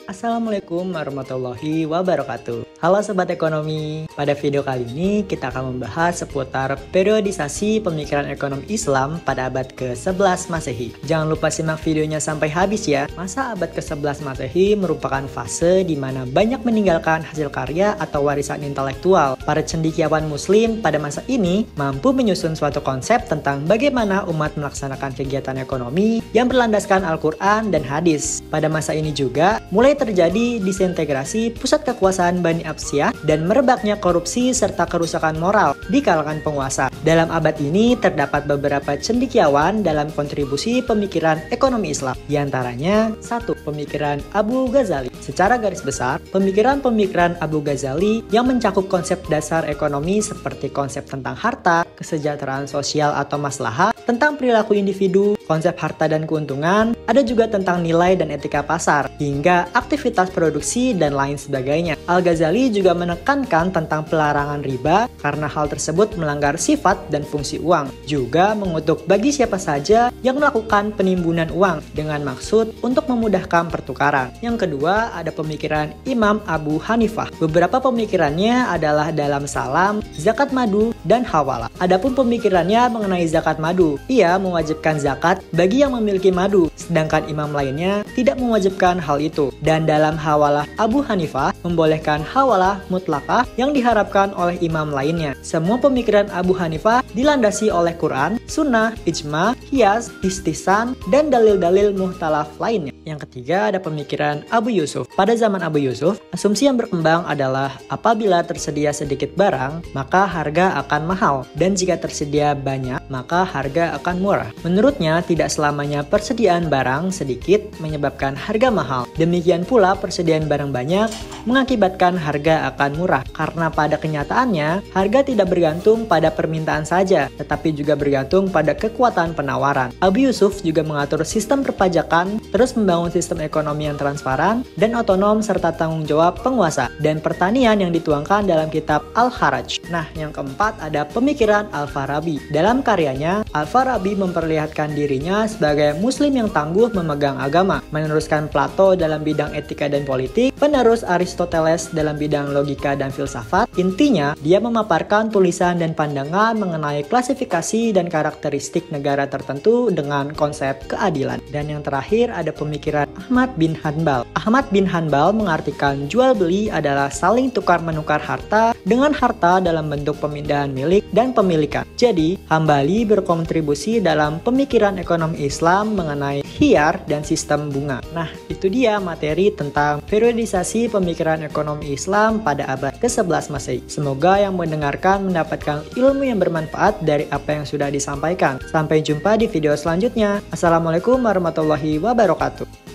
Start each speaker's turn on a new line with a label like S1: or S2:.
S1: Assalamualaikum warahmatullahi wabarakatuh. Halo Sobat Ekonomi, pada video kali ini kita akan membahas seputar periodisasi pemikiran ekonomi Islam pada abad ke-11 Masehi. Jangan lupa simak videonya sampai habis ya. Masa abad ke-11 Masehi merupakan fase di mana banyak meninggalkan hasil karya atau warisan intelektual. Para cendekiawan muslim pada masa ini mampu menyusun suatu konsep tentang bagaimana umat melaksanakan kegiatan ekonomi yang berlandaskan Al-Quran dan hadis. Pada masa ini juga mulai terjadi disintegrasi pusat kekuasaan Bani Abbasiyah dan merebaknya korupsi serta kerusakan moral di kalangan penguasa. Dalam abad ini terdapat beberapa cendekiawan dalam kontribusi pemikiran ekonomi Islam. Di antaranya, 1. Pemikiran Abu Ghazali. Secara garis besar, pemikiran-pemikiran Abu Ghazali yang mencakup konsep dasar ekonomi seperti konsep tentang harta, kesejahteraan sosial atau maslahah, tentang perilaku individu, konsep harta dan keuntungan, ada juga tentang nilai dan etika pasar, hingga aktivitas produksi dan lain sebagainya. Al-Ghazali juga menekankan tentang pelarangan riba karena hal tersebut melanggar sifat dan fungsi uang. Juga mengutuk bagi siapa saja yang melakukan penimbunan uang dengan maksud untuk memudahkan pertukaran. Yang kedua, ada pemikiran Imam Abu Hanifah. Beberapa pemikirannya adalah dalam salam, zakat madu, dan hawalah. Adapun pemikirannya mengenai zakat madu, ia mewajibkan zakat bagi yang memiliki madu, sedangkan imam lainnya tidak mewajibkan hal itu. Dan dalam hawalah Abu Hanifah membolehkan hawalah mutlakah yang diharapkan oleh imam lainnya. Semua pemikiran Abu Hanifah dilandasi oleh Quran, sunnah, ijma, qiyas, istihsan, dan dalil-dalil muhtalaf lainnya. Yang ketiga, ada pemikiran Abu Yusuf. Pada zaman Abu Yusuf, asumsi yang berkembang adalah apabila tersedia sedikit barang, maka harga akan mahal, dan jika tersedia banyak, maka harga akan murah. Menurutnya, tidak selamanya persediaan barang sedikit menyebabkan harga mahal. Demikian pula persediaan barang banyak mengakibatkan harga akan murah, karena pada kenyataannya, harga tidak bergantung pada permintaan saja, tetapi juga bergantung pada kekuatan penawaran. Abu Yusuf juga mengatur sistem perpajakan, terus membangun sistem ekonomi yang transparan dan otonom serta tanggung jawab penguasa, dan pertanian yang dituangkan dalam kitab Al-Haraj. Nah, yang keempat ada pemikiran Al-Farabi. Dalam karyanya, Al-Farabi memperlihatkan dirinya sebagai muslim yang tangguh memegang agama, meneruskan Plato dalam bidang etika dan politik, penerus Aristoteles dalam bidang logika dan filsafat. Intinya, dia memaparkan tulisan dan pandangan mengenai klasifikasi dan karakteristik negara tertentu dengan konsep keadilan. Dan yang terakhir ada pemikiran Ahmad bin Hanbal. Ahmad bin Hanbal mengartikan jual beli adalah saling tukar-menukar harta dengan harta dalam bentuk pemindahan milik dan pemilikan. Jadi, Hambali berkontribusi dalam pemikiran ekonomi Islam mengenai khiyar dan sistem bunga. Nah, itu dia materi tentang periodisasi pemikiran ekonomi Islam pada abad ke-11 Masehi. Semoga yang mendengarkan mendapatkan ilmu yang bermanfaat dari apa yang sudah disampaikan. Sampai jumpa di video selanjutnya. Assalamualaikum warahmatullahi wabarakatuh.